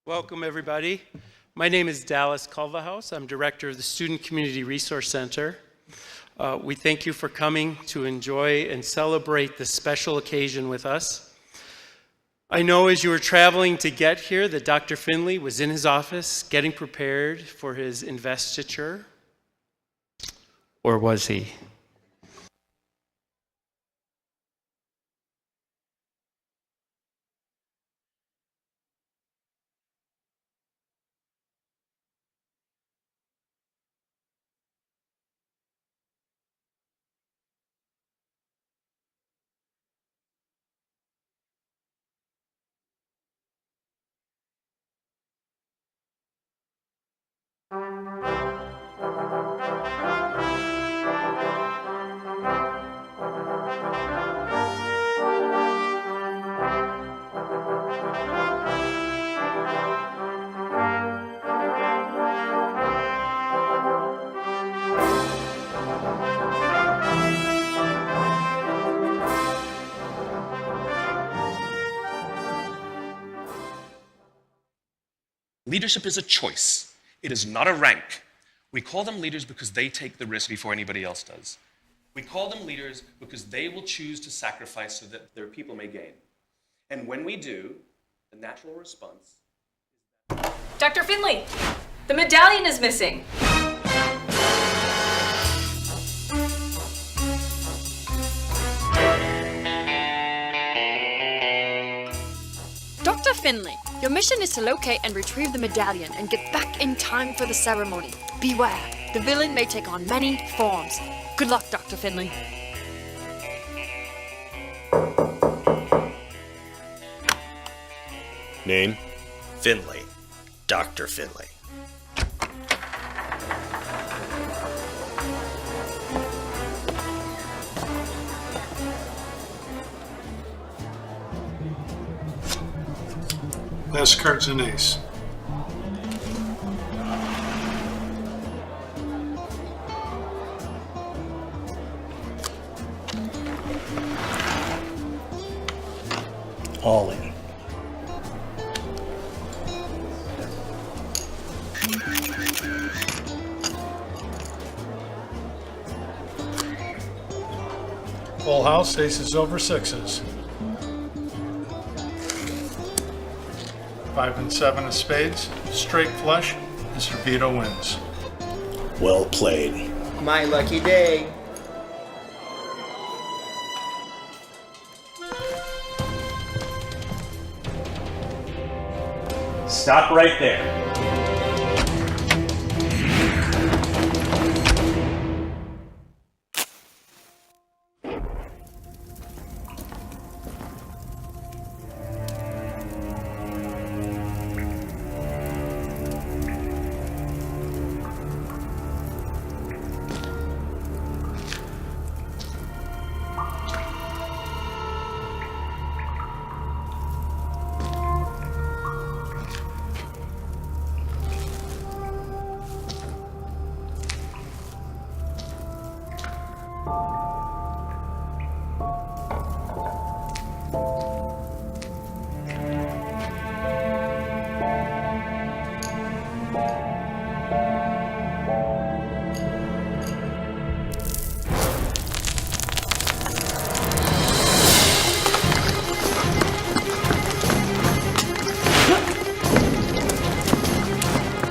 Welcome, everybody. My name is Dallas Culvahouse. I'm director of the Student Community Resource Center. We thank you for coming to enjoy and celebrate this special occasion with us. I know as you were traveling to get here that Dr. Finley was in his office getting prepared for his investiture. Or was he? Leadership is a choice. It is not a rank. We call them leaders because they take the risk before anybody else does. We call them leaders because they will choose to sacrifice so that their people may gain. And when we do, the natural response... Dr. Finley, the medallion is missing. Dr. Finley, your mission is to locate and retrieve the medallion and get back in time for the ceremony. Beware, the villain may take on many forms. Good luck, Dr. Finley. Name? Finley. Dr. Finley. Last card's an ace. All in. Full house, aces over sixes. 5 and 7 of spades, straight flush, Mr. Vito wins. Well played. My lucky day. Stop right there.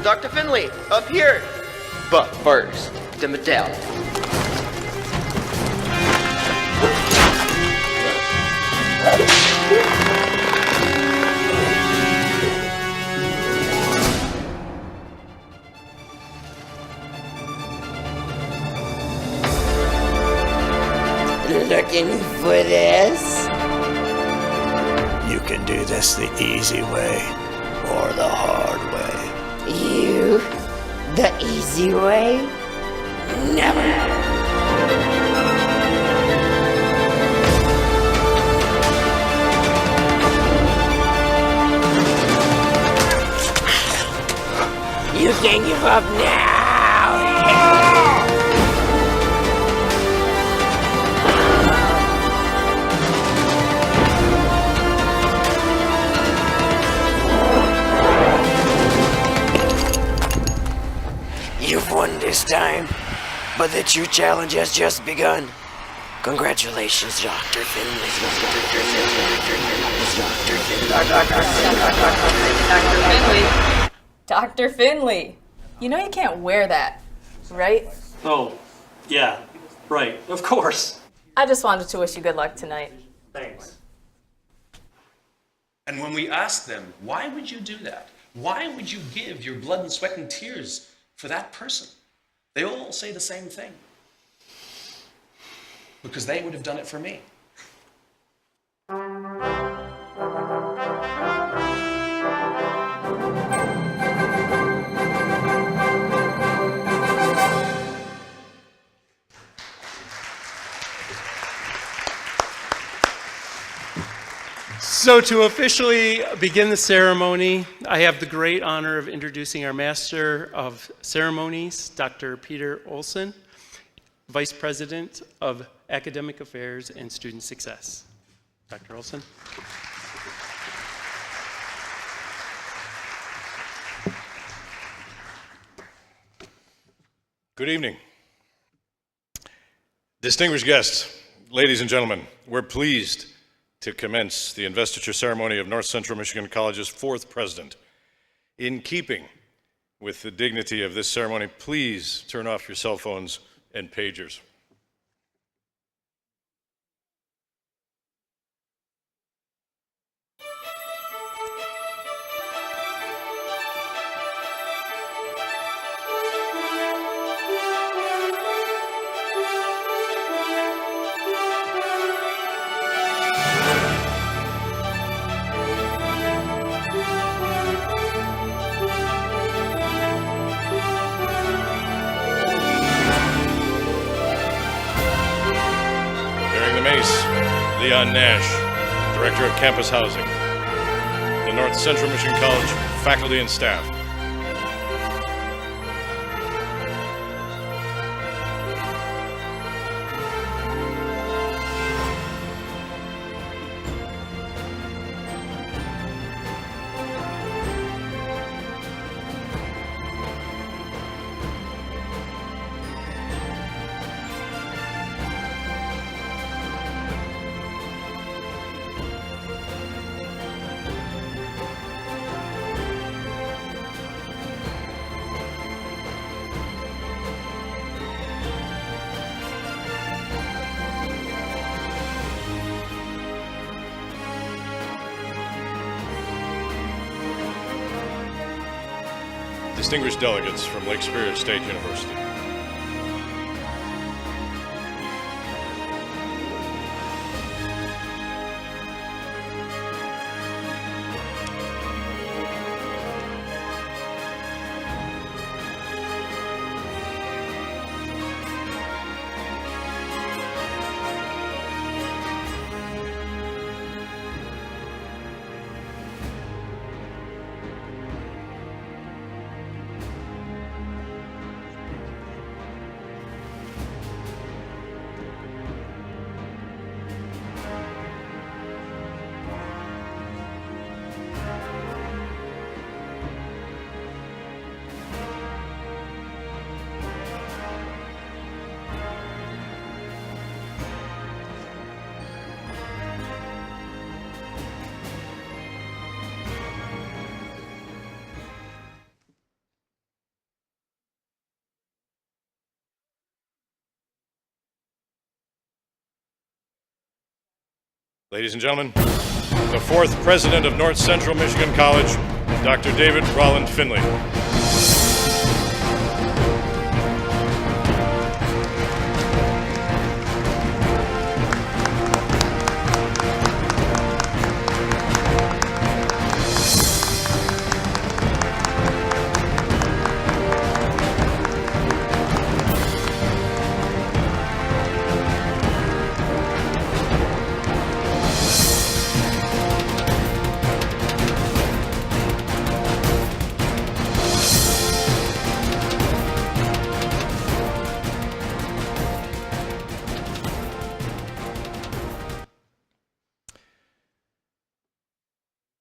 Dr. Finley, up here! But first, the medallion. Looking for this? You can do this the easy way or the hard way. You? The easy way? Never! You can't give up now! time, but the true challenge has just begun. Congratulations, Dr. Finley. Dr. Finley, you know you can't wear that, right? Oh, yeah, right, of course. I just wanted to wish you good luck tonight. Thanks. And when we ask them, why would you do that? Why would you give your blood and sweat and tears for that person? They all say the same thing. Because they would have done it for me. So to officially begin the ceremony, I have the great honor of introducing our Master of Ceremonies, Dr. Peter Olson, Vice President of Academic Affairs and Student Success. Dr. Olson. Good evening. Distinguished guests, ladies and gentlemen, we're pleased to commence the investiture ceremony of North Central Michigan College's fourth president. In keeping with the dignity of this ceremony, please turn off your cell phones and pagers. Leon Nash, Director of Campus Housing, the North Central Michigan College faculty and staff. Distinguished delegates from Lake Superior State University. Ladies and gentlemen, the fourth president of North Central Michigan College, Dr. David Rolland Finley.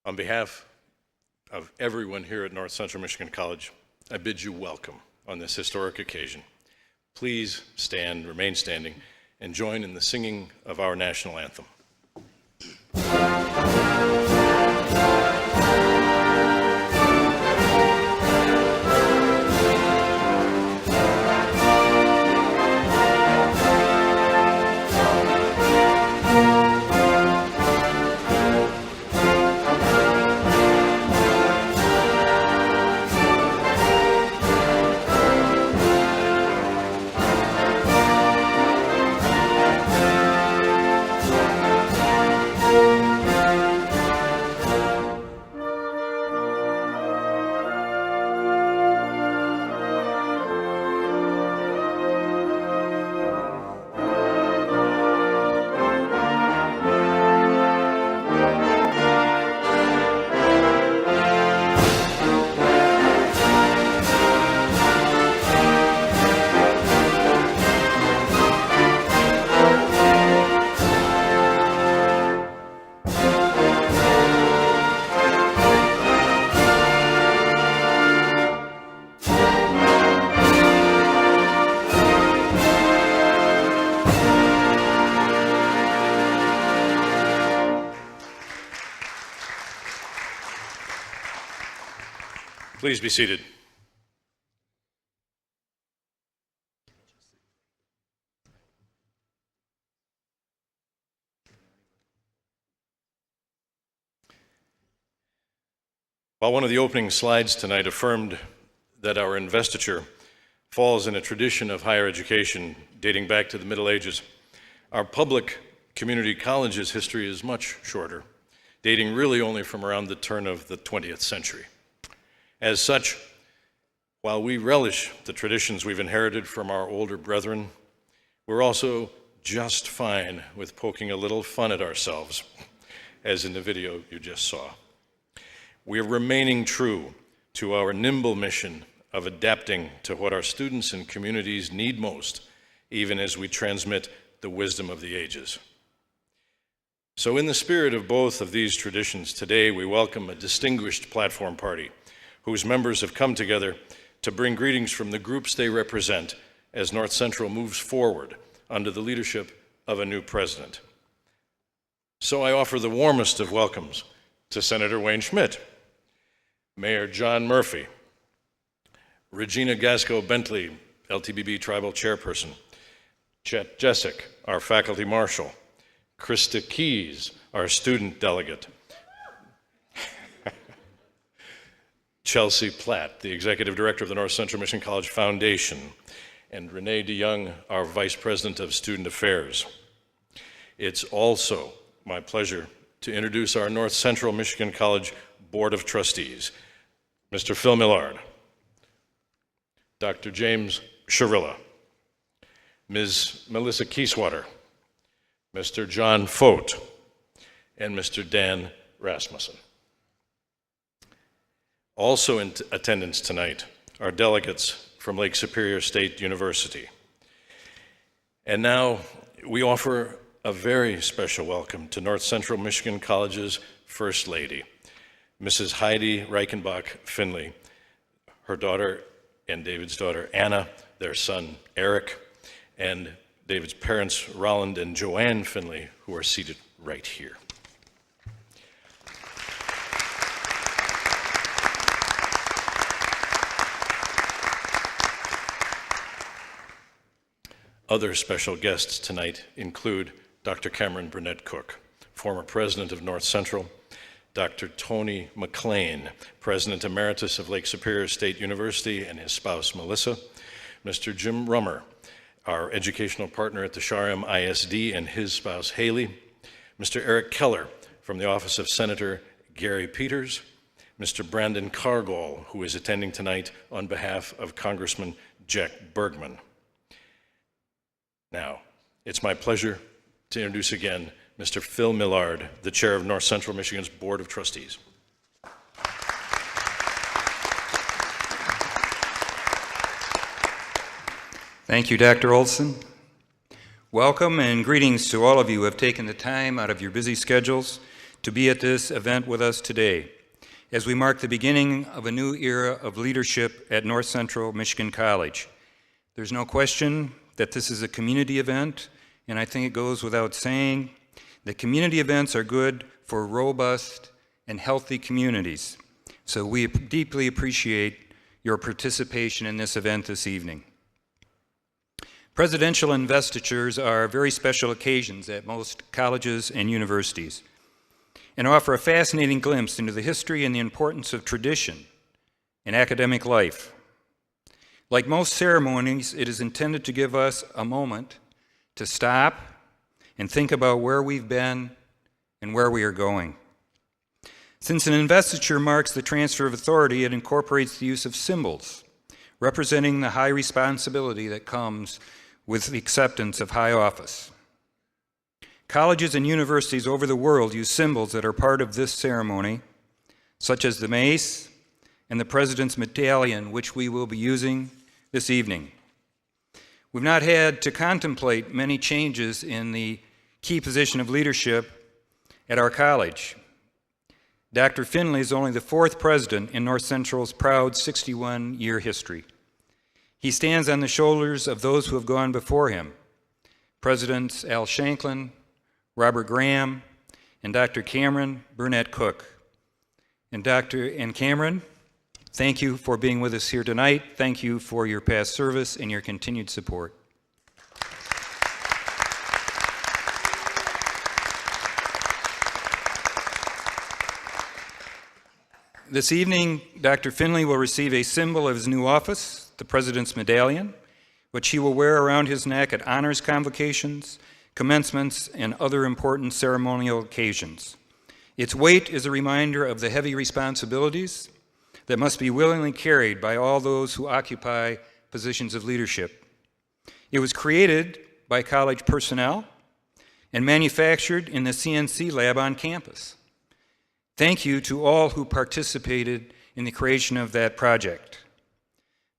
On behalf of everyone here at North Central Michigan College, I bid you welcome on this historic occasion. please stand, remain standing, and join in the singing of our national anthem. Please be seated. While one of the opening slides tonight affirmed that our investiture falls in a tradition of higher education dating back to the Middle Ages, our public community college's history is much shorter, dating really only from around the turn of the 20th century. As such, while we relish the traditions we've inherited from our older brethren, we're also just fine with poking a little fun at ourselves, as in the video you just saw. We're remaining true to our nimble mission of adapting to what our students and communities need most, even as we transmit the wisdom of the ages. So in the spirit of both of these traditions, today we welcome a distinguished platform party whose members have come together to bring greetings from the groups they represent as North Central moves forward under the leadership of a new president. So I offer the warmest of welcomes to Senator Wayne Schmidt, Mayor John Murphy, Regina Gasco-Bentley, LTBB Tribal Chairperson, Chet Jessic, our Faculty Marshal, Krista Keys, our Student Delegate, Chelsea Platt, the Executive Director of the North Central Michigan College Foundation, and Renee DeYoung, our Vice President of Student Affairs. It's also my pleasure to introduce our North Central Michigan College Board of Trustees, Mr. Phil Millard, Dr. James Sharilla, Ms. Melissa Kieswater, Mr. John Fote, and Mr. Dan Rasmussen. Also in attendance tonight are delegates from Lake Superior State University. And now we offer a very special welcome to North Central Michigan College's First Lady, Mrs. Heidi Reichenbach Finley, her daughter and David's daughter Anna, their son Eric, and David's parents Roland and Joanne Finley, who are seated right here. Other special guests tonight include Dr. Cameron Burnett Cook, former president of North Central, Dr. Tony McLean, President Emeritus of Lake Superior State University, and his spouse Melissa, Mr. Jim Rummer, our educational partner at the Shariam ISD, and his spouse Haley, Mr. Eric Keller from the office of Senator Gary Peters, Mr. Brandon Cargol, who is attending tonight on behalf of Congressman Jack Bergman. Now, it's my pleasure to introduce again Mr. Phil Millard, the chair of North Central Michigan's Board of Trustees. Thank you, Dr. Olson. Welcome and greetings to all of you who have taken the time out of your busy schedules to be at this event with us today, as we mark the beginning of a new era of leadership at North Central Michigan College. There's no question that this is a community event, and I think it goes without saying that community events are good for robust and healthy communities. So we deeply appreciate your participation in this event this evening. Presidential investitures are very special occasions at most colleges and universities and offer a fascinating glimpse into the history and the importance of tradition in academic life. Like most ceremonies, it is intended to give us a moment to stop and think about where we've been and where we are going. Since an investiture marks the transfer of authority, it incorporates the use of symbols representing the high responsibility that comes with the acceptance of high office. Colleges and universities over the world use symbols that are part of this ceremony, such as the mace and the President's medallion, which we will be using this evening. We've not had to contemplate many changes in the key position of leadership at our college. Dr. Finley is only the fourth president in North Central's proud 61-year history. He stands on the shoulders of those who have gone before him, Presidents Al Shanklin, Robert Graham, and Dr. Cameron Burnett Cook. And Cameron, thank you for being with us here tonight. Thank you for your past service and your continued support. This evening, Dr. Finley will receive a symbol of his new office, the President's Medallion, which he will wear around his neck at honors convocations, commencements, and other important ceremonial occasions. Its weight is a reminder of the heavy responsibilities that must be willingly carried by all those who occupy positions of leadership. It was created by college personnel and manufactured in the CNC lab on campus. Thank you to all who participated in the creation of that project.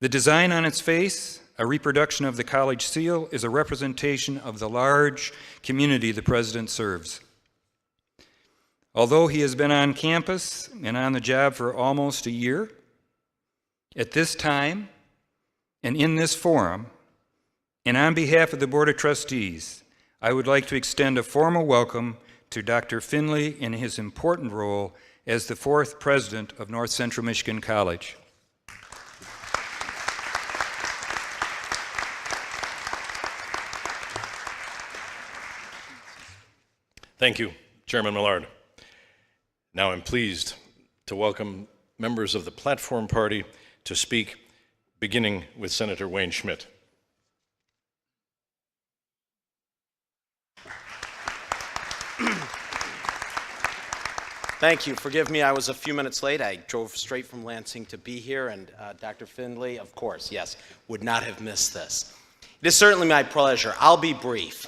The design on its face, a reproduction of the college seal, is a representation of the large community the President serves. Although he has been on campus and on the job for almost a year, at this time and in this forum, and on behalf of the Board of Trustees, I would like to extend a formal welcome to Dr. Finley in his important role as the fourth president of North Central Michigan College. Thank you, Chairman Millard. Now I'm pleased to welcome members of the Platform Party to speak, beginning with Senator Wayne Schmidt. Thank you. Forgive me, I was a few minutes late. I drove straight from Lansing to be here, and Dr. Finley, of course, yes, would not have missed this. It is certainly my pleasure. I'll be brief.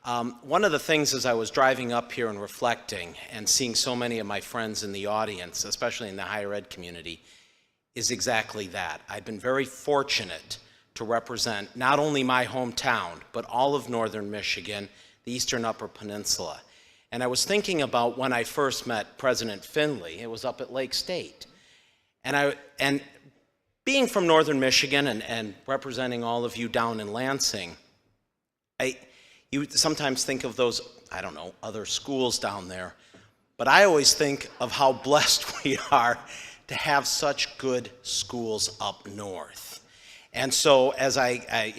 One of the things as I was driving up here and reflecting and seeing so many of my friends in the audience, especially in the higher ed community, is exactly that. I've been very fortunate to represent not only my hometown, but all of northern Michigan, the eastern Upper Peninsula. And I was thinking about when I first met President Finley. It was up at Lake State. And being from northern Michigan and representing all of you down in Lansing, you sometimes think of those, I don't know, other schools down there. But I always think of how blessed we are to have such good schools up north. And so as I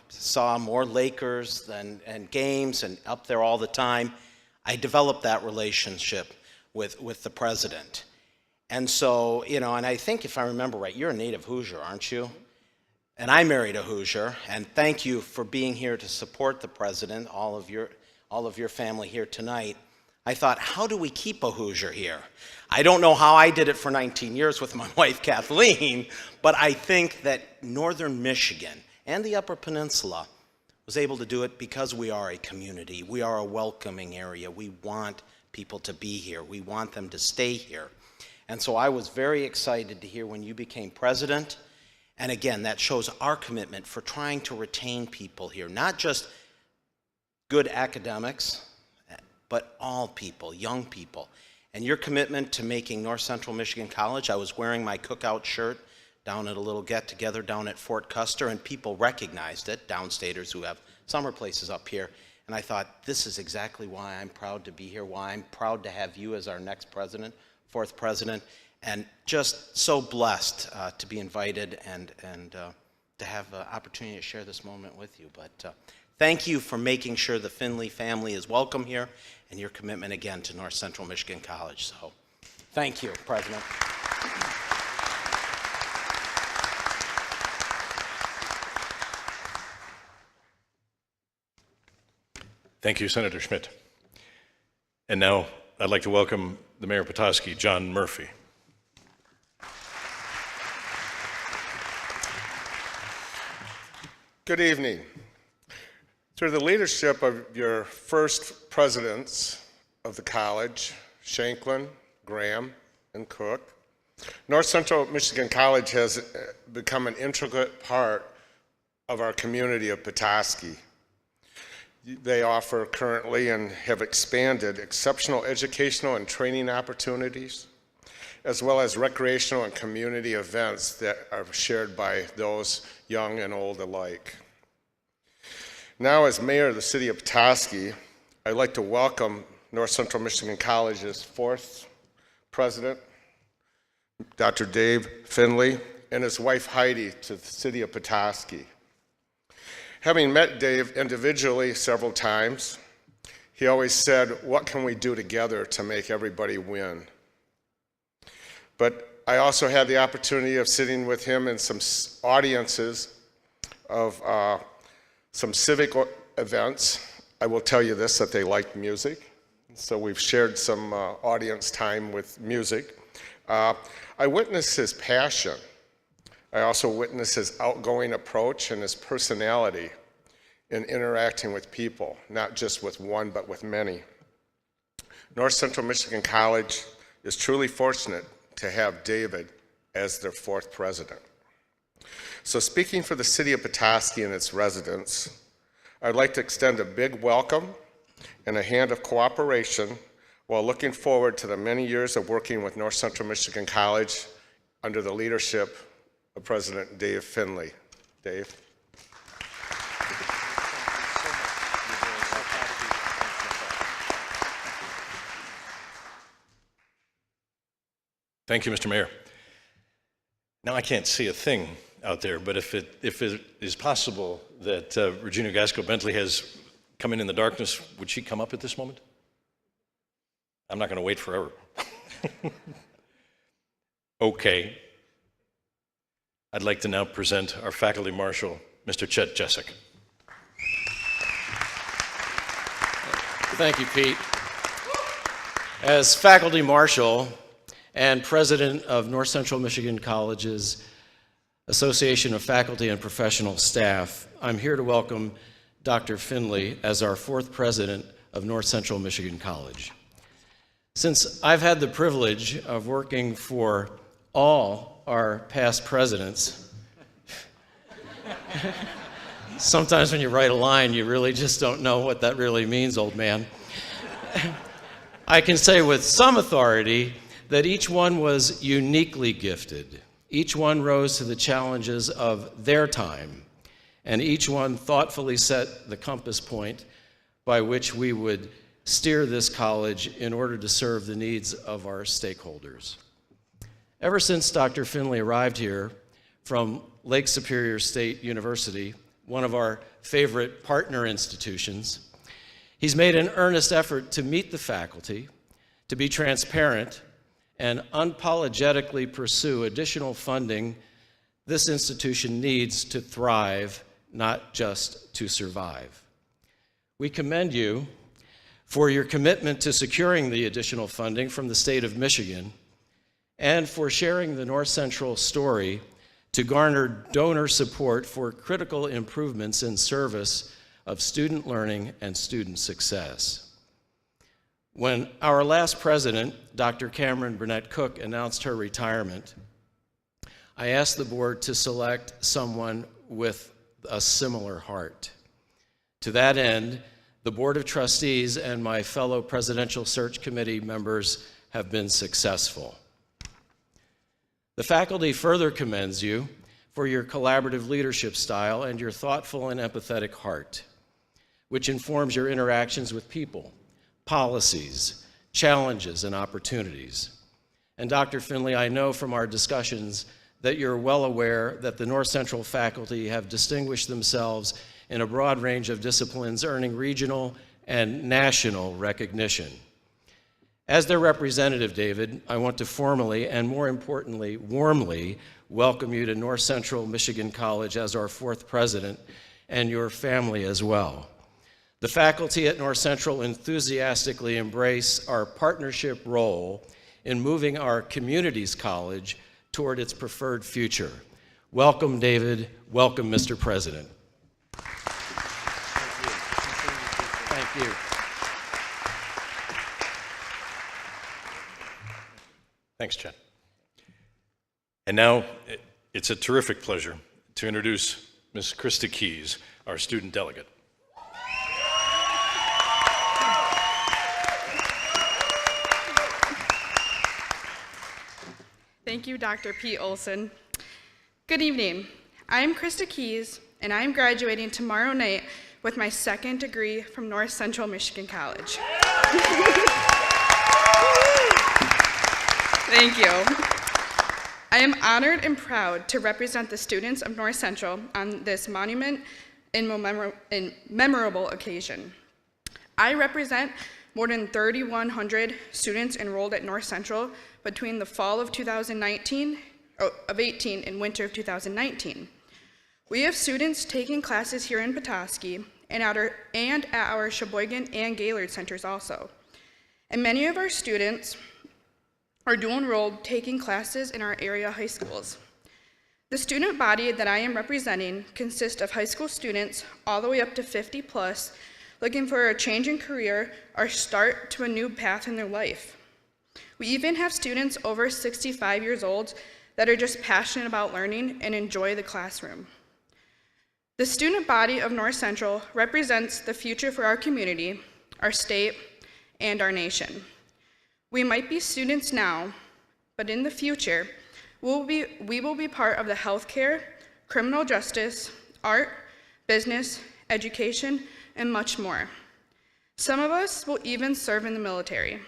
saw more Lakers and games and up there all the time, I developed that relationship with the president. And so, and I think if I remember right, you're a native Hoosier, aren't you? And I married a Hoosier, and thank you for being here to support the president, all of your family here tonight. I thought, how do we keep a Hoosier here? I don't know how I did it for 19 years with my wife, Kathleen, but I think that northern Michigan and the Upper Peninsula was able to do it because we are a community. We are a welcoming area. We want people to be here. We want them to stay here. And so I was very excited to hear when you became president. And again, that shows our commitment for trying to retain people here, not just good academics, but all people, young people. And your commitment to making North Central Michigan College, I was wearing my cookout shirt down at a little get-together down at Fort Custer, and people recognized it, downstaters who have summer places up here. And I thought, this is exactly why I'm proud to be here, why I'm proud to have you as our next president, fourth president, and just so blessed to be invited and to have the opportunity to share this moment with you. But thank you for making sure the Finley family is welcome here, and your commitment again to North Central Michigan College. So thank you, President. Thank you, Senator Schmidt. And now I'd like to welcome the Mayor of Petoskey, John Murphy. Good evening. Through the leadership of your first presidents of the college, Shanklin, Graham, and Cook, North Central Michigan College has become an integral part of our community of Petoskey. They offer currently and have expanded exceptional educational and training opportunities, as well as recreational and community events that are shared by those young and old alike. Now, as mayor of the city of Petoskey, I'd like to welcome North Central Michigan College's fourth president, Dr. Dave Finley, and his wife Heidi to the city of Petoskey. Having met Dave individually several times, he always said, "What can we do together to make everybody win?" But I also had the opportunity of sitting with him in some audiences of some civic events. I will tell you this, that they like music. So we've shared some audience time with music. I witnessed his passion. I also witnessed his outgoing approach and his personality in interacting with people, not just with one, but with many. North Central Michigan College is truly fortunate to have David as their fourth president. So speaking for the city of Petoskey and its residents, I'd like to extend a big welcome and a hand of cooperation while looking forward to the many years of working with North Central Michigan College under the leadership of President Dave Finley. Dave. Thank you, Mr. Mayor. Now I can't see a thing out there, but if it is possible that Regina Gasco-Bentley has come in the darkness, would she come up at this moment? I'm not going to wait forever. Okay. I'd like to now present our faculty marshal, Mr. Chet Jessic. Thank you, Pete. As faculty marshal and president of North Central Michigan College's Association of Faculty and Professional Staff, I'm here to welcome Dr. Finley as our fourth president of North Central Michigan College. Since I've had the privilege of working for all our past presidents, sometimes when you write a line, you really just don't know what that really means, old man. I can say with some authority that each one was uniquely gifted. Each one rose to the challenges of their time, and each one thoughtfully set the compass point by which we would steer this college in order to serve the needs of our stakeholders. Ever since Dr. Finley arrived here from Lake Superior State University, one of our favorite partner institutions, he's made an earnest effort to meet the faculty, to be transparent, and unapologetically pursue additional funding this institution needs to thrive, not just to survive. We commend you for your commitment to securing the additional funding from the state of Michigan and for sharing the North Central story to garner donor support for critical improvements in service of student learning and student success. When our last president, Dr. Cameron Burnett Cook, announced her retirement, I asked the board to select someone with a similar heart. To that end, the Board of Trustees and my fellow Presidential Search Committee members have been successful. The faculty further commends you for your collaborative leadership style and your thoughtful and empathetic heart, which informs your interactions with people, policies, challenges, and opportunities. And Dr. Finley, I know from our discussions that you're well aware that the North Central faculty have distinguished themselves in a broad range of disciplines, earning regional and national recognition. As their representative, David, I want to formally and, more importantly, warmly welcome you to North Central Michigan College as our 4th president and your family as well. The faculty at North Central enthusiastically embrace our partnership role in moving our community's college toward its preferred future. Welcome, David. Welcome, Mr. President. Thank you. Thanks, Chad. And now, it's a terrific pleasure to introduce Ms. Krista Keys, our student delegate. Thank you, Dr. Pete Olson. Good evening. I'm Krista Keys, and I'm graduating tomorrow night with my 2nd degree from North Central Michigan College. Thank you. I am honored and proud to represent the students of North Central on this monument and memorable occasion. I represent more than 3,100 students enrolled at North Central between the fall of 18 and winter of 2019. We have students taking classes here in Petoskey and at our Sheboygan and Gaylord centers also. And many of our students are dual enrolled taking classes in our area high schools. The student body that I am representing consists of high school students all the way up to 50 plus looking for a change in career or start to a new path in their life. We even have students over 65 years old that are just passionate about learning and enjoy the classroom. The student body of North Central represents the future for our community, our state, and our nation. We might be students now, but in the future, we will be part of the healthcare, criminal justice, art, business, education, and much more. Some of us will even serve in the military.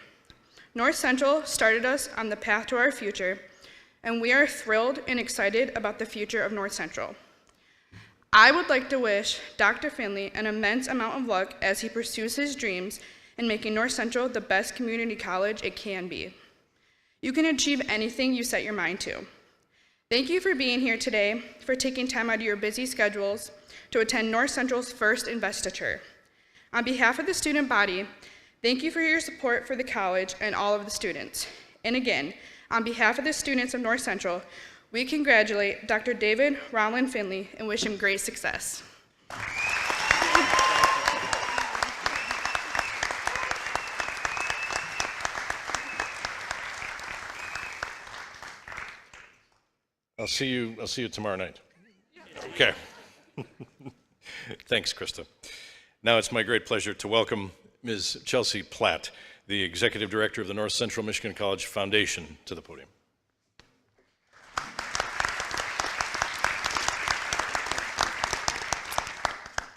North Central started us on the path to our future, and we are thrilled and excited about the future of North Central. I would like to wish Dr. Finley an immense amount of luck as he pursues his dreams in making North Central the best community college it can be. You can achieve anything you set your mind to. Thank you for being here today, for taking time out of your busy schedules to attend North Central's first Investiture. On behalf of the student body, thank you for your support for the college and all of the students. And again, on behalf of the students of North Central, we congratulate Dr. David Rowland Finley and wish him great success. I'll see you tomorrow night. Okay. Thanks, Krista. Now it's my great pleasure to welcome Ms. Chelsea Platt, the Executive Director of the North Central Michigan College Foundation, to the podium.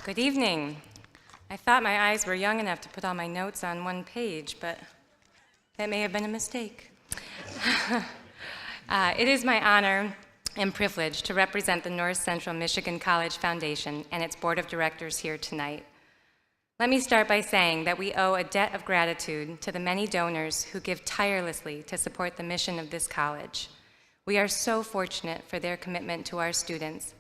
Good evening. I thought my eyes were young enough to put all my notes on one page, but that may have been a mistake. It is my honor and privilege to represent the North Central Michigan College Foundation and its board of directors here tonight. Let me start by saying that we owe a debt of gratitude to the many donors who give tirelessly to support the mission of this college. We are so fortunate for their commitment to our students,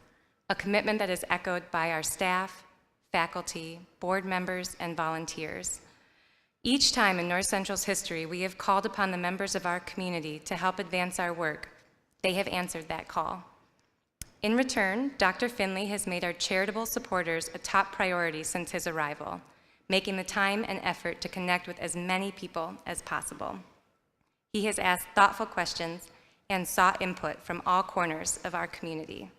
a commitment that is echoed by our staff, faculty, board members, and volunteers. Each time in North Central's history, we have called upon the members of our community to help advance our work. They have answered that call. In return, Dr. Finley has made our charitable supporters a top priority since his arrival, making the time and effort to connect with as many people as possible. He has asked thoughtful questions and sought input from all corners of our community.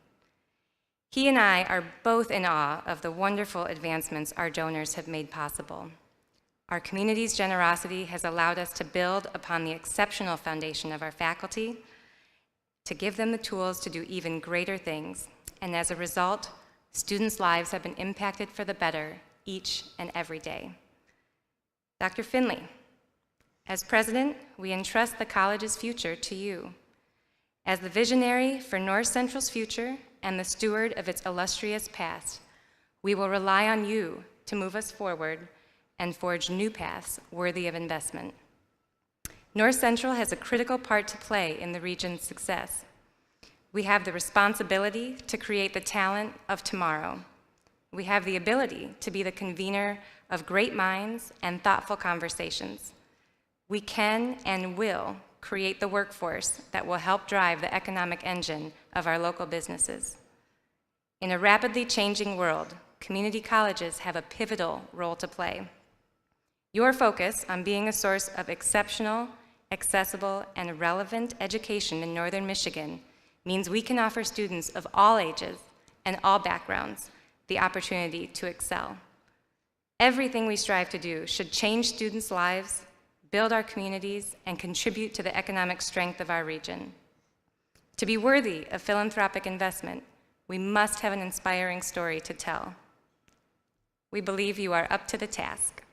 He and I are both in awe of the wonderful advancements our donors have made possible. Our community's generosity has allowed us to build upon the exceptional foundation of our faculty to give them the tools to do even greater things. And as a result, students' lives have been impacted for the better each and every day. Dr. Finley, as president, we entrust the college's future to you. As the visionary for North Central's future and the steward of its illustrious past, we will rely on you to move us forward and forge new paths worthy of investment. North Central has a critical part to play in the region's success. We have the responsibility to create the talent of tomorrow. We have the ability to be the convener of great minds and thoughtful conversations. We can and will create the workforce that will help drive the economic engine of our local businesses. In a rapidly changing world, community colleges have a pivotal role to play. Your focus on being a source of exceptional, accessible, and relevant education in Northern Michigan means we can offer students of all ages and all backgrounds the opportunity to excel. Everything we strive to do should change students' lives, build our communities, and contribute to the economic strength of our region. To be worthy of philanthropic investment, we must have an inspiring story to tell. We believe you are up to the task.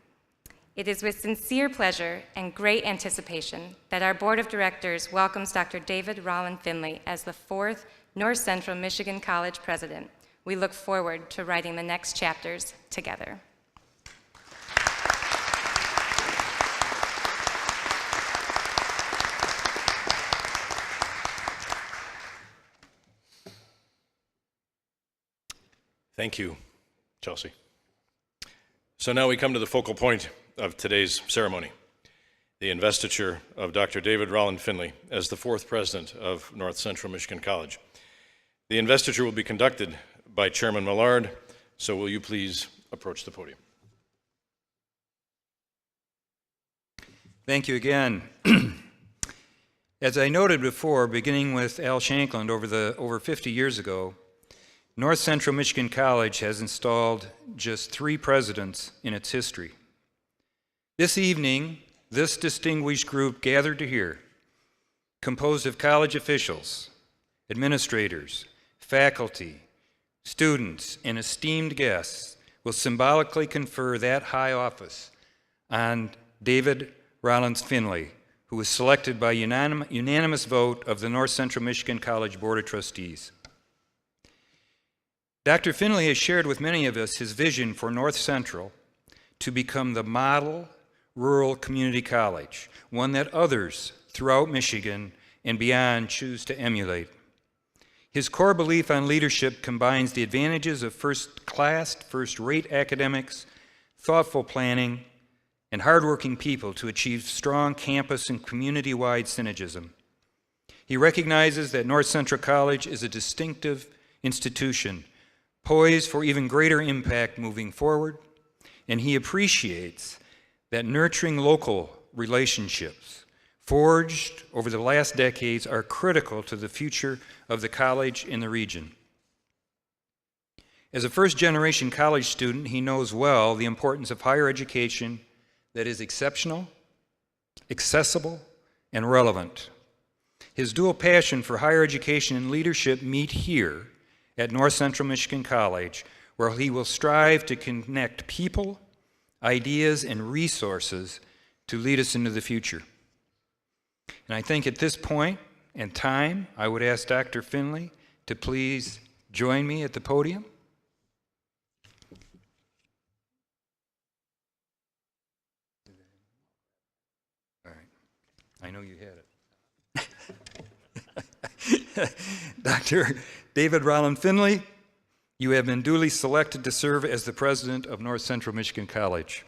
It is with sincere pleasure and great anticipation that our Board of Directors welcomes Dr. David Rollin Finley as the 4th North Central Michigan College President. We look forward to writing the next chapters together. Thank you, Chelsea. So now we come to the focal point of today's ceremony, the investiture of Dr. David Rollin Finley as the 4th president of North Central Michigan College. The investiture will be conducted by Chairman Millard, so will you please approach the podium. Thank you again. As I noted before, beginning with Al Shanklin over 50 years ago, North Central Michigan College has installed just 3 presidents in its history. This evening, this distinguished group gathered to hear, composed of college officials, administrators, faculty, students, and esteemed guests, will symbolically confer that high office on David Rollin Finley, who was selected by unanimous vote of the North Central Michigan College Board of Trustees. Dr. Finley has shared with many of us his vision for North Central to become the model rural community college, one that others throughout Michigan and beyond choose to emulate. His core belief on leadership combines the advantages of first-class, first-rate academics, thoughtful planning, and hardworking people to achieve strong campus and community-wide synergism. He recognizes that North Central College is a distinctive institution poised for even greater impact moving forward, and he appreciates that nurturing local relationships forged over the last decades are critical to the future of the college in the region. As a first-generation college student, he knows well the importance of higher education that is exceptional, accessible, and relevant. His dual passion for higher education and leadership meet here at North Central Michigan College, where he will strive to connect people, ideas, and resources to lead us into the future. And I think at this point and time, I would ask Dr. Finley to please join me at the podium. All right. I know you had it. Dr. David Rollin Finley, you have been duly selected to serve as the president of North Central Michigan College.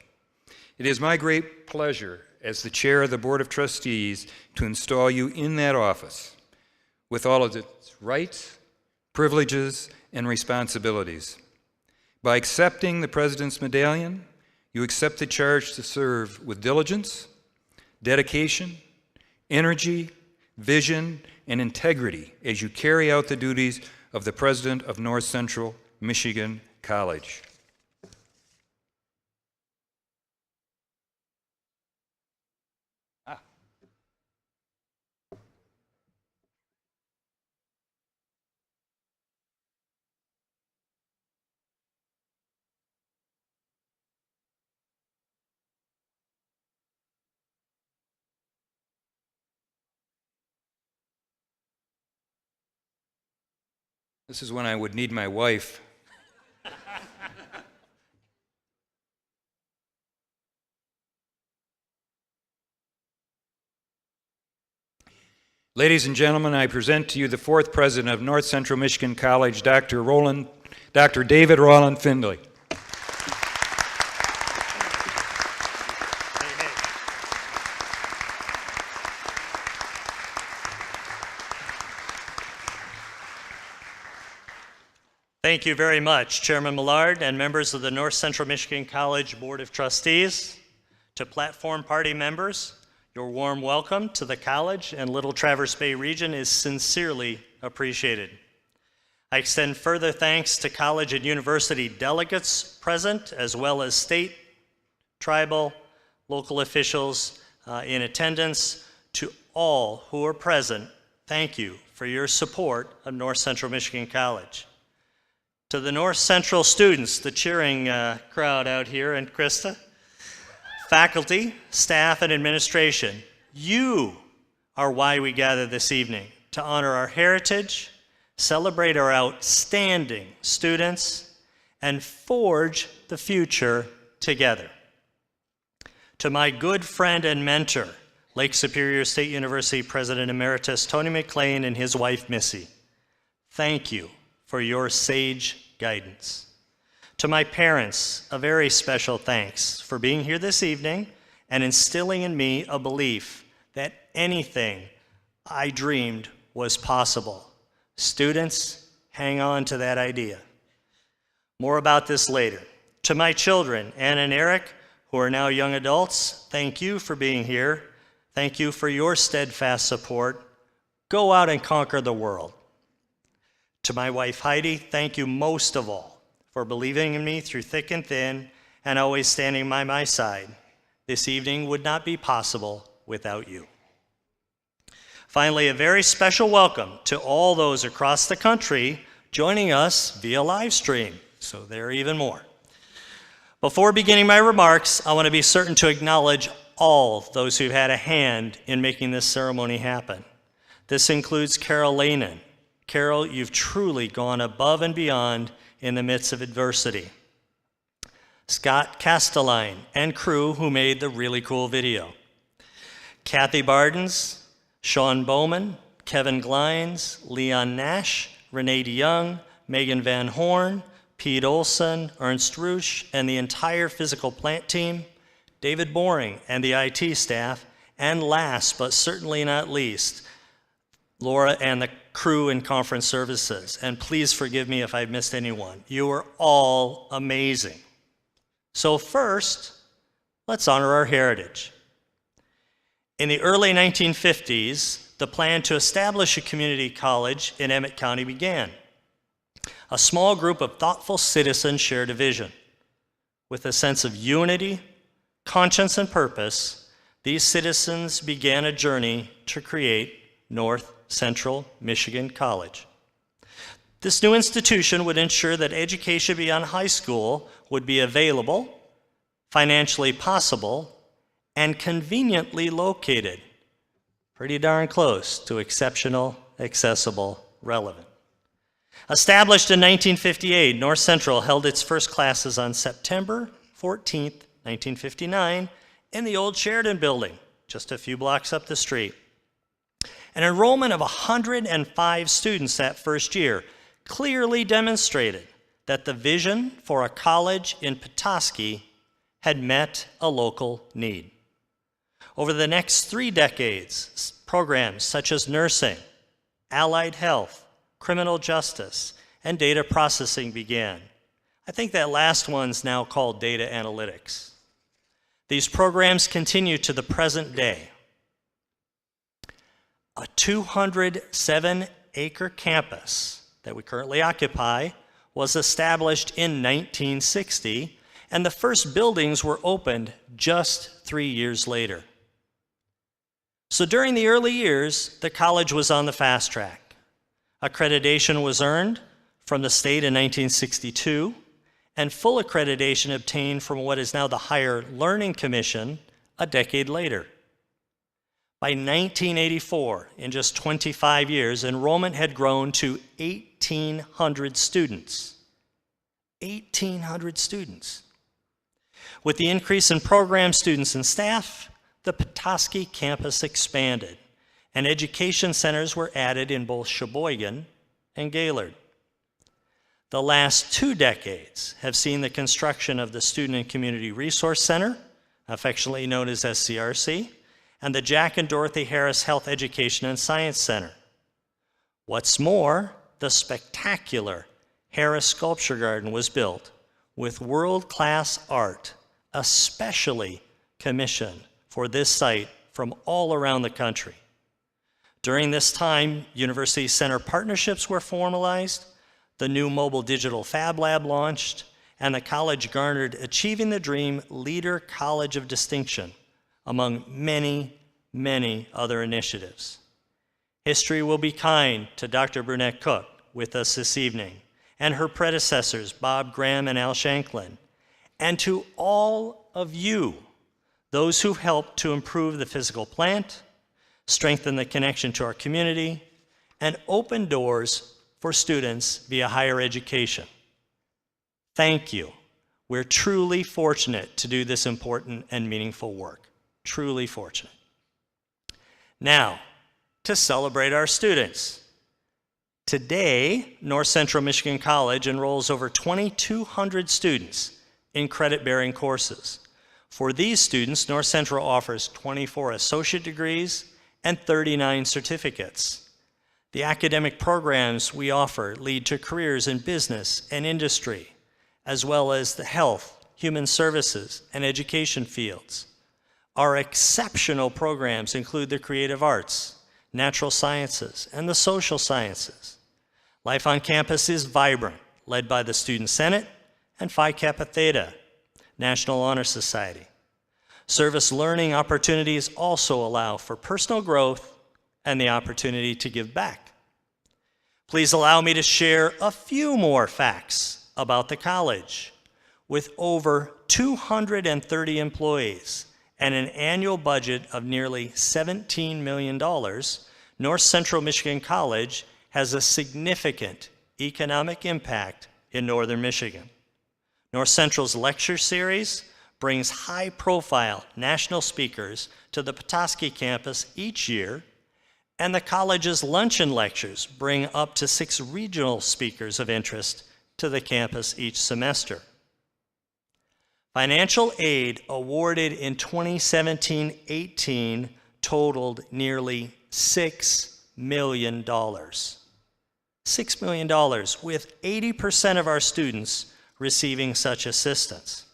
It is my great pleasure as the chair of the Board of Trustees to install you in that office with all of its rights, privileges, and responsibilities. By accepting the President's Medallion, you accept the charge to serve with diligence, dedication, energy, vision, and integrity as you carry out the duties of the President of North Central Michigan College. This is when I would need my wife. Ladies and gentlemen, I present to you the fourth president of North Central Michigan College, Dr. David Roland Findley. Thank you very much, Chairman Millard and members of the North Central Michigan College Board of Trustees. To platform party members, your warm welcome to the college and Little Traverse Bay region is sincerely appreciated. I extend further thanks to college and university delegates present, as well as state, tribal, local officials in attendance. To all who are present, thank you for your support of North Central Michigan College. To the North Central students, the cheering crowd out here, and Krista, faculty, staff, and administration, you are why we gather this evening, to honor our heritage, celebrate our outstanding students, and forge the future together. To my good friend and mentor, Lake Superior State University President Emeritus Tony McLean and his wife Missy, thank you for your sage guidance. To my parents, a very special thanks for being here this evening and instilling in me a belief that anything I dreamed was possible. Students, hang on to that idea. More about this later. To my children, Ann and Eric, who are now young adults, thank you for being here. Thank you for your steadfast support. Go out and conquer the world. To my wife, Heidi, thank you most of all for believing in me through thick and thin and always standing by my side. This evening would not be possible without you. Finally, a very special welcome to all those across the country joining us via live stream, so there are even more. Before beginning my remarks, I want to be certain to acknowledge all those who've had a hand in making this ceremony happen. This includes Carol Lanen. Carol, you've truly gone above and beyond in the midst of adversity. Scott Castelline and crew who made the really cool video. Kathy Bardens, Sean Bowman, Kevin Glines, Leon Nash, Renee DeYoung, Megan Van Horn, Pete Olson, Ernst Roosh, and the entire physical plant team, David Boring and the IT staff, and last but certainly not least, Laura and the crew in conference services. And please forgive me if I've missed anyone. You are all amazing. So first, let's honor our heritage. In the early 1950s, the plan to establish a community college in Emmett County began. A small group of thoughtful citizens shared a vision. With a sense of unity, conscience, and purpose, these citizens began a journey to create North Central Michigan College. This new institution would ensure that education beyond high school would be available, financially possible, and conveniently located. Pretty darn close to exceptional, accessible, relevant. Established in 1958, North Central held its first classes on September 14th, 1959, in the old Sheridan building, just a few blocks up the street. An enrollment of 105 students that first year clearly demonstrated that the vision for a college in Petoskey had met a local need. Over the next 3 decades, programs such as nursing, allied health, criminal justice, and data processing began. I think that last one's now called data analytics. These programs continue to the present day. A 207-acre campus that we currently occupy was established in 1960, and the first buildings were opened just 3 years later. So during the early years, the college was on the fast track. Accreditation was earned from the state in 1962, and full accreditation obtained from what is now the Higher Learning Commission a decade later. By 1984, in just 25 years, enrollment had grown to 1,800 students. 1,800 students. With the increase in program students and staff, the Petoskey campus expanded, and education centers were added in both Sheboygan and Gaylord. The last 2 decades have seen the construction of the Student and Community Resource Center, affectionately known as SCRC, and the Jack and Dorothy Harris Health Education and Science Center. What's more, the spectacular Harris Sculpture Garden was built with world-class art, especially commissioned for this site from all around the country. During this time, University Center partnerships were formalized, the new mobile digital fab lab launched, and the college garnered Achieving the Dream Leader College of Distinction, among many, many other initiatives. History will be kind to Dr. Brunette Cook with us this evening, and her predecessors, Bob Graham and Al Shanklin, and to all of you, those who helped to improve the physical plant, strengthen the connection to our community, and open doors for students via higher education. Thank you. We're truly fortunate to do this important and meaningful work. Truly fortunate. Now, to celebrate our students. Today, North Central Michigan College enrolls over 2,200 students in credit-bearing courses. For these students, North Central offers 24 associate degrees and 39 certificates. The academic programs we offer lead to careers in business and industry, as well as the health, human services, and education fields. Our exceptional programs include the creative arts, natural sciences, and the social sciences. Life on campus is vibrant, led by the Student Senate and Phi Kappa Theta, National Honor Society. Service learning opportunities also allow for personal growth and the opportunity to give back. Please allow me to share a few more facts about the college. With over 230 employees and an annual budget of nearly $17 million, North Central Michigan College has a significant economic impact in northern Michigan. North Central's lecture series brings high-profile national speakers to the Petoskey campus each year, and the college's luncheon lectures bring up to 6 regional speakers of interest to the campus each semester. Financial aid awarded in 2017-18 totaled nearly $6 million. $6 million, with 80% of our students receiving such assistance.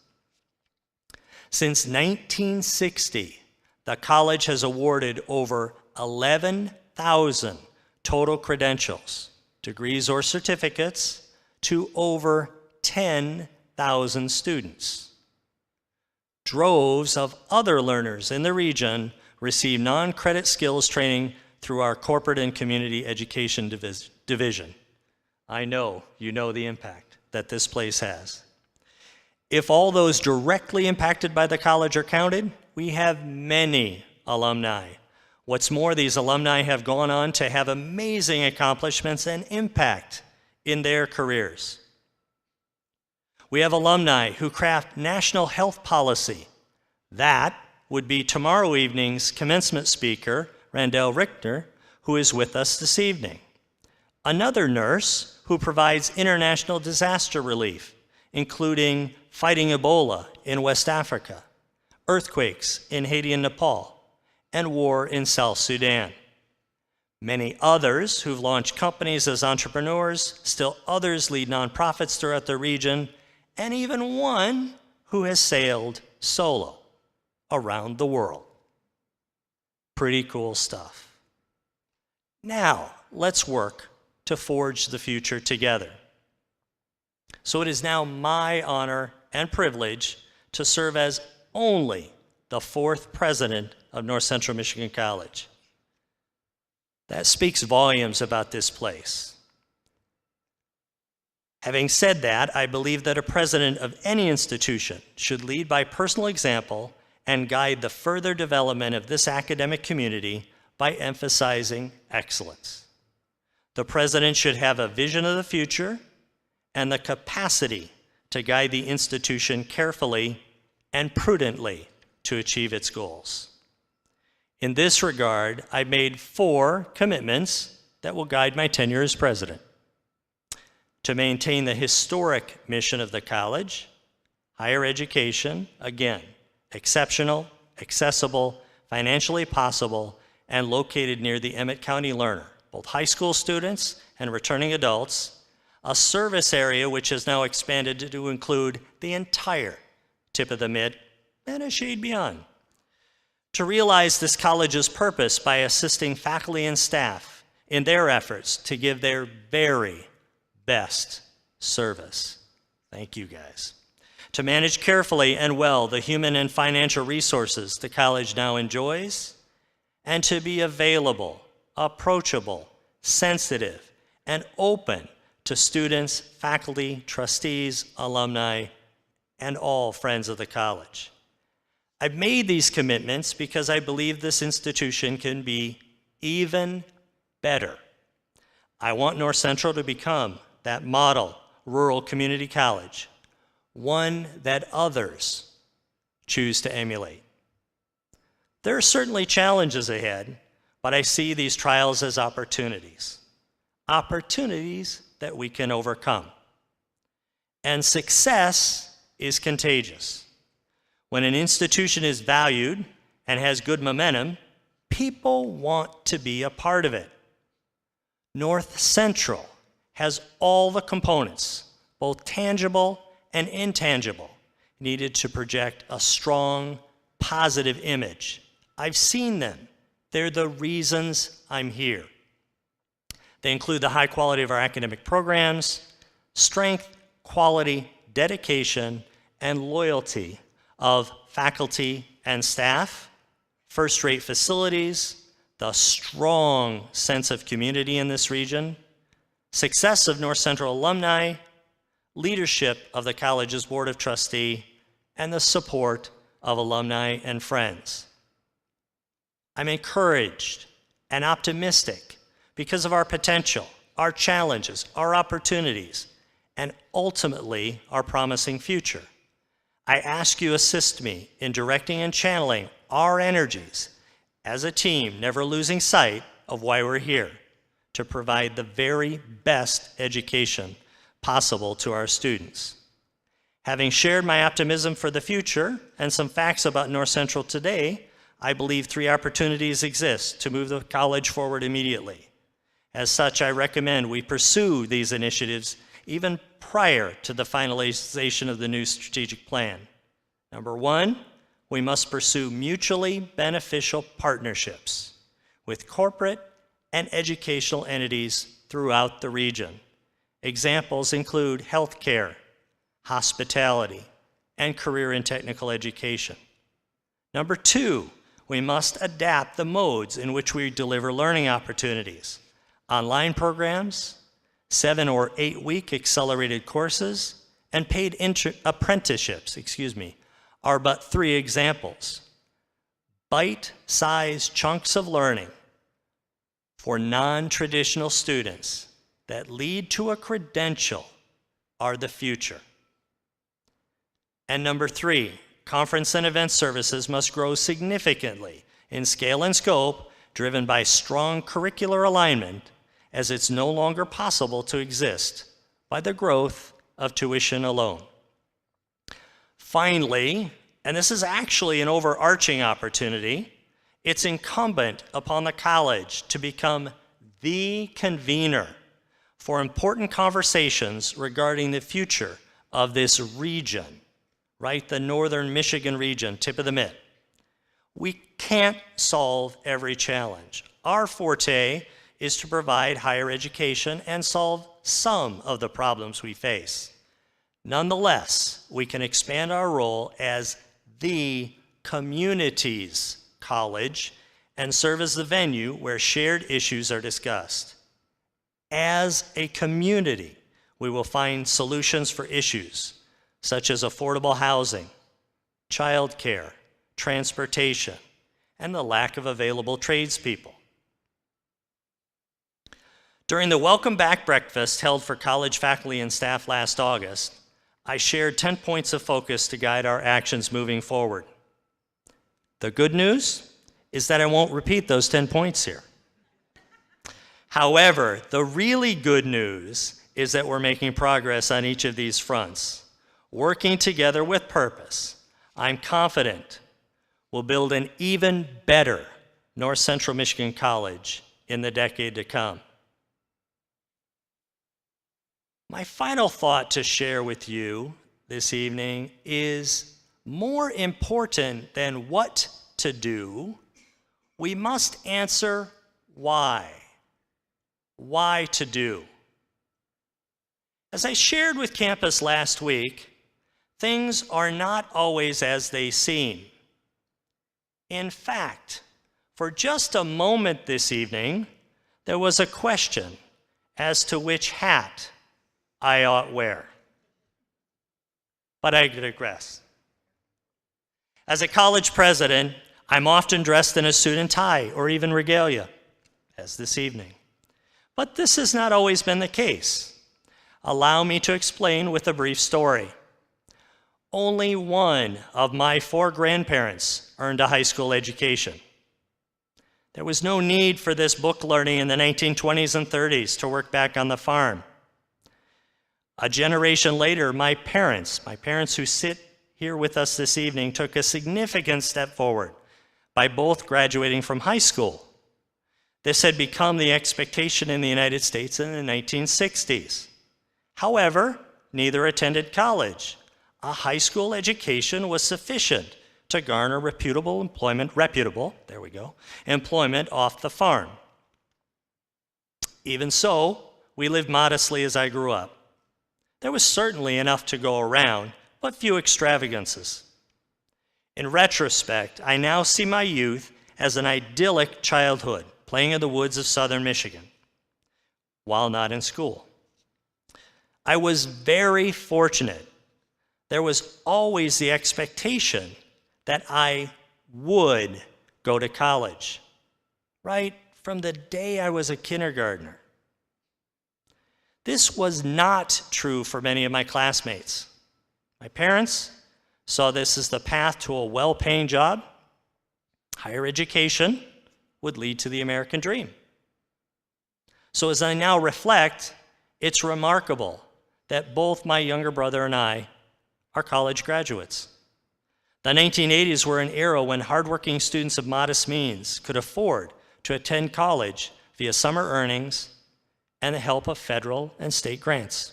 Since 1960, the college has awarded over 11,000 total credentials, degrees or certificates, to over 10,000 students. Droves of other learners in the region receive non-credit skills training through our corporate and community education division. I know you know the impact that this place has. If all those directly impacted by the college are counted, we have many alumni. What's more, these alumni have gone on to have amazing accomplishments and impact in their careers. We have alumni who craft national health policy. That would be tomorrow evening's commencement speaker, Randall Richter, who is with us this evening. Another nurse who provides international disaster relief, including fighting Ebola in West Africa, earthquakes in Haiti and Nepal, and war in South Sudan. Many others who've launched companies as entrepreneurs, still others lead nonprofits throughout the region, and even one who has sailed solo around the world. Pretty cool stuff. Now, let's work to forge the future together. So it is now my honor and privilege to serve as only the 4th president of North Central Michigan College. That speaks volumes about this place. Having said that, I believe that a president of any institution should lead by personal example and guide the further development of this academic community by emphasizing excellence. The president should have a vision of the future and the capacity to guide the institution carefully and prudently to achieve its goals. In this regard, I made 4 commitments that will guide my tenure as president. To maintain the historic mission of the college, higher education, again, exceptional, accessible, financially possible, and located near the Emmett County learner, both high school students and returning adults, a service area which has now expanded to include the entire tip of the Mid and a shade beyond. To realize this college's purpose by assisting faculty and staff in their efforts to give their very best service. Thank you, guys. To manage carefully and well the human and financial resources the college now enjoys, and to be available, approachable, sensitive, and open to students, faculty, trustees, alumni, and all friends of the college. I've made these commitments because I believe this institution can be even better. I want North Central to become that model rural community college, one that others choose to emulate. There are certainly challenges ahead, but I see these trials as opportunities. Opportunities that we can overcome. And success is contagious. When an institution is valued and has good momentum, people want to be a part of it. North Central has all the components, both tangible and intangible, needed to project a strong, positive image. I've seen them. They're the reasons I'm here. They include the high quality of our academic programs, strength, quality, dedication, and loyalty of faculty and staff, first-rate facilities, the strong sense of community in this region, success of North Central alumni, leadership of the college's Board of Trustees, and the support of alumni and friends. I'm encouraged and optimistic because of our potential, our challenges, our opportunities, and ultimately our promising future. I ask you assist me in directing and channeling our energies as a team, never losing sight of why we're here, to provide the very best education possible to our students. Having shared my optimism for the future and some facts about North Central today, I believe 3 opportunities exist to move the college forward immediately. As such, I recommend we pursue these initiatives even prior to the finalization of the new strategic plan. Number 1, we must pursue mutually beneficial partnerships with corporate and educational entities throughout the region. Examples include healthcare, hospitality, and career and technical education. Number 2, we must adapt the modes in which we deliver learning opportunities. Online programs, 7 or 8 week accelerated courses, and paid apprenticeships, are but 3 examples. Bite-sized chunks of learning for non-traditional students that lead to a credential are the future. And number 3, conference and event services must grow significantly in scale and scope, driven by strong curricular alignment, as it's no longer possible to exist by the growth of tuition alone. Finally, and this is actually an overarching opportunity, it's incumbent upon the college to become the convener for important conversations regarding the future of this region, right? The northern Michigan region, tip of the Mid. We can't solve every challenge. Our forte is to provide higher education and solve some of the problems we face. Nonetheless, we can expand our role as the community's college and serve as the venue where shared issues are discussed. As a community, we will find solutions for issues such as affordable housing, childcare, transportation, and the lack of available tradespeople. During the Welcome Back breakfast held for college faculty and staff last August, I shared 10 points of focus to guide our actions moving forward. The good news is that I won't repeat those 10 points here. However, the really good news is that we're making progress on each of these fronts. Working together with purpose, I'm confident we'll build an even better North Central Michigan College in the decade to come. My final thought to share with you this evening is more important than what to do, we must answer why. Why to do. As I shared with campus last week, things are not always as they seem. In fact, for just a moment this evening, there was a question as to which hat I ought wear. But I digress. As a college president, I'm often dressed in a suit and tie or even regalia, as this evening. But this has not always been the case. Allow me to explain with a brief story. Only one of my 4 grandparents earned a high school education. There was no need for this book learning in the 1920s and 30s to work back on the farm. A generation later, my parents who sit here with us this evening, took a significant step forward by both graduating from high school. This had become the expectation in the United States in the 1960s. However, neither attended college. A high school education was sufficient to garner reputable employment off the farm. Even so, we lived modestly as I grew up. There was certainly enough to go around, but few extravagances. In retrospect, I now see my youth as an idyllic childhood, playing in the woods of southern Michigan, while not in school. I was very fortunate. There was always the expectation that I would go to college, right from the day I was a kindergartner. This was not true for many of my classmates. My parents saw this as the path to a well-paying job. Higher education would lead to the American dream. So as I now reflect, it's remarkable that both my younger brother and I are college graduates. The 1980s were an era when hardworking students of modest means could afford to attend college via summer earnings and the help of federal and state grants.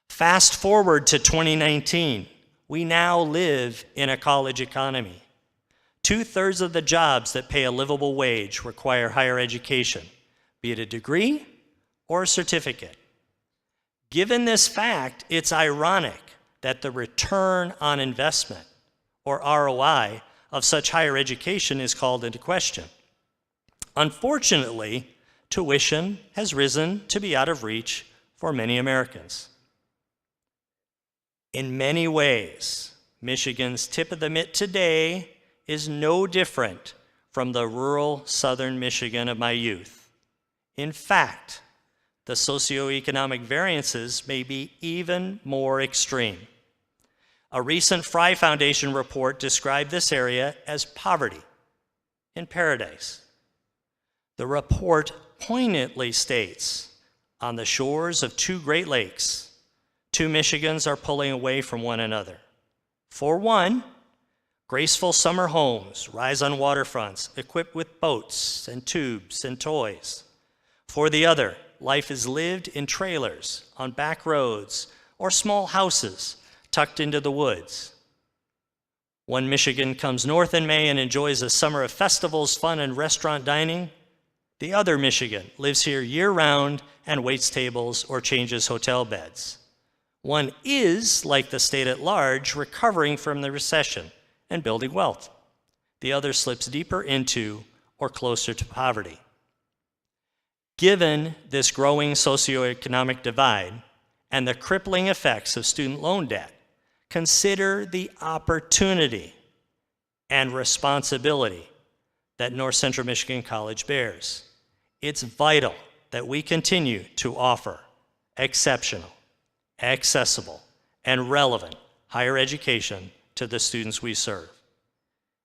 Fast forward to 2019, we now live in a college economy. 2/3 of the jobs that pay a livable wage require higher education, be it a degree or a certificate. Given this fact, it's ironic that the return on investment, or ROI, of such higher education is called into question. Unfortunately, tuition has risen to be out of reach for many Americans. In many ways, Michigan's tip of the mitt today is no different from the rural southern Michigan of my youth. In fact, the socioeconomic variances may be even more extreme. A recent Fry Foundation report described this area as poverty in paradise. The report poignantly states, on the shores of 2 Great Lakes, 2 Michigans are pulling away from one another. For one, graceful summer homes rise on waterfronts equipped with boats and tubes and toys. For the other, life is lived in trailers on back roads or small houses tucked into the woods. One Michigan comes north in May and enjoys a summer of festivals, fun, and restaurant dining. The other Michigan lives here year-round and waits tables or changes hotel beds. One is, like the state at large, recovering from the recession and building wealth. The other slips deeper into or closer to poverty. Given this growing socioeconomic divide and the crippling effects of student loan debt, consider the opportunity and responsibility that North Central Michigan College bears. It's vital that we continue to offer exceptional, accessible, and relevant higher education to the students we serve.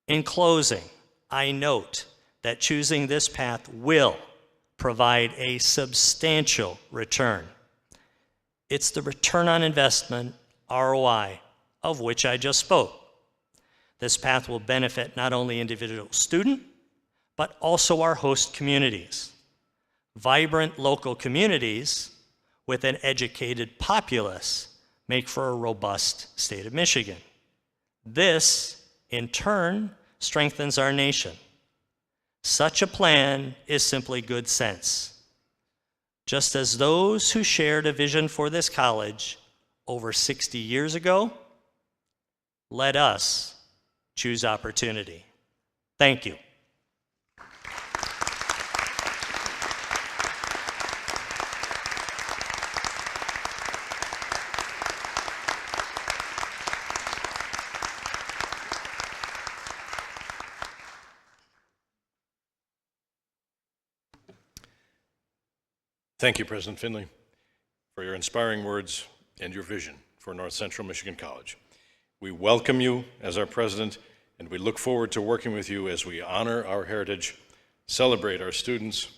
In closing, I note that choosing this path will provide a substantial return. It's the return on investment, ROI, of which I just spoke. This path will benefit not only individual student, but also our host communities. Vibrant local communities with an educated populace make for a robust state of Michigan. This, in turn, strengthens our nation. Such a plan is simply good sense. Just as those who shared a vision for this college over 60 years ago, let us choose opportunity. Thank you. Thank you, President Finley, for your inspiring words and your vision for North Central Michigan College. We welcome you as our president, and we look forward to working with you as we honor our heritage, celebrate our students,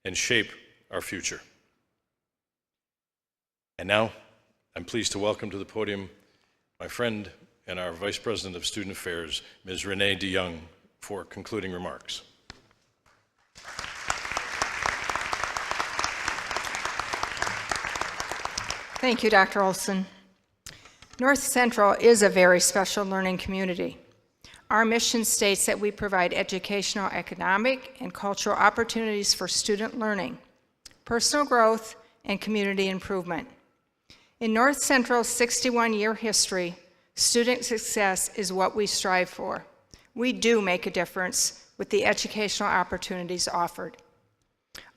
and shape our future. And now, I'm pleased to welcome to the podium my friend and our Vice President of Student Affairs, Ms. Renee DeYoung, for concluding remarks. Thank you, Dr. Olson. North Central is a very special learning community. Our mission states that we provide educational, economic, and cultural opportunities for student learning, personal growth, and community improvement. In North Central's 61-year history, student success is what we strive for. We do make a difference with the educational opportunities offered.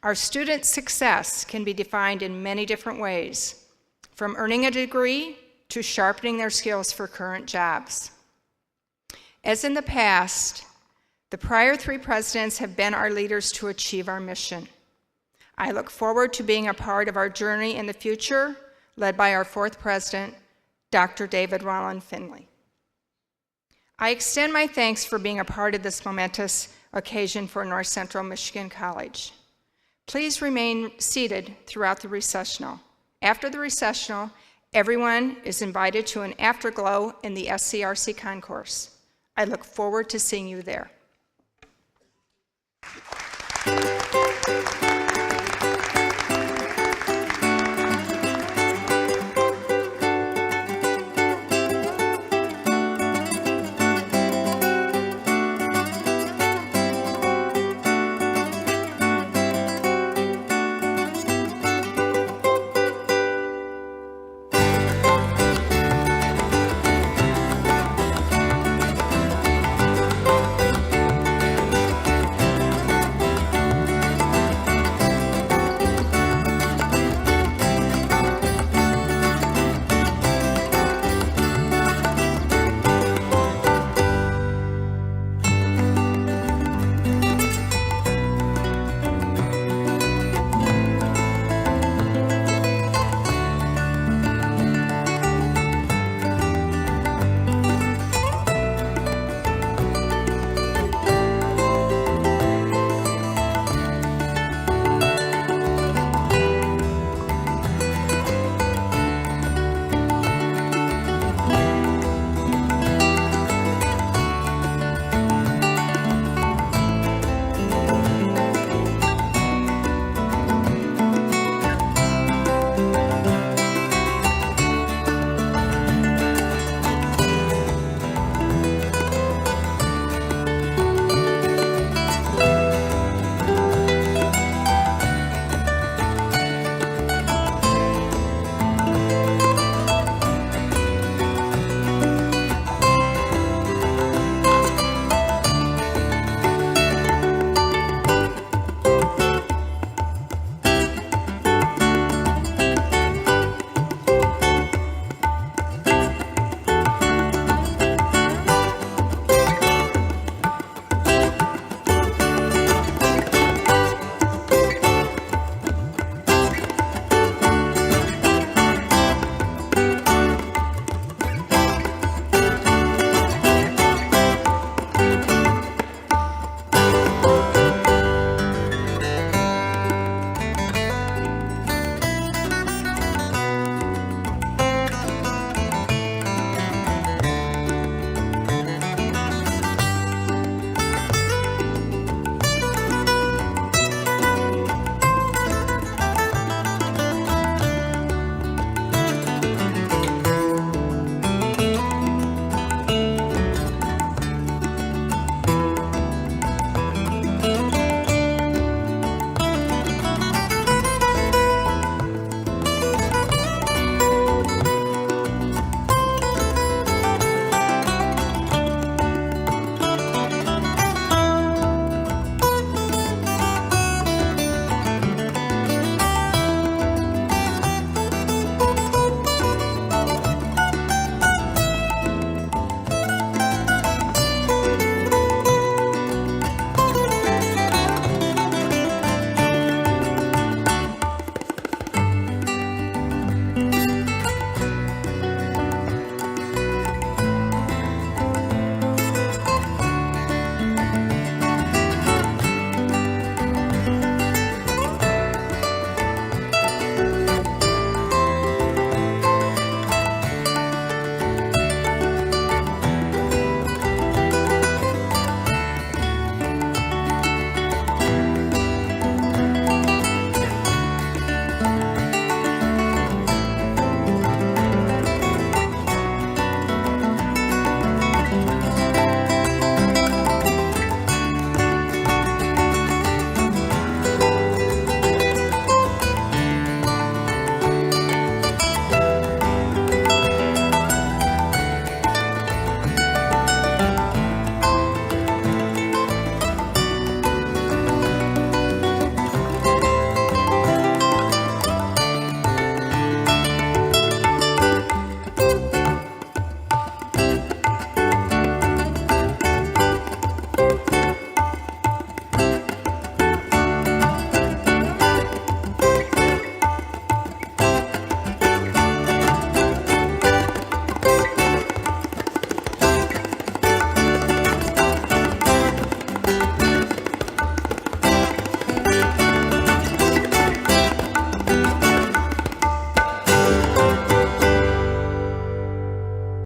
Our student success can be defined in many different ways, from earning a degree to sharpening their skills for current jobs. As in the past, the prior 3 presidents have been our leaders to achieve our mission. I look forward to being a part of our journey in the future, led by our 4th president, Dr. David Rollin Finley. I extend my thanks for being a part of this momentous occasion for North Central Michigan College. Please remain seated throughout the recessional. After the recessional, everyone is invited to an afterglow in the SCRC concourse. I look forward to seeing you there.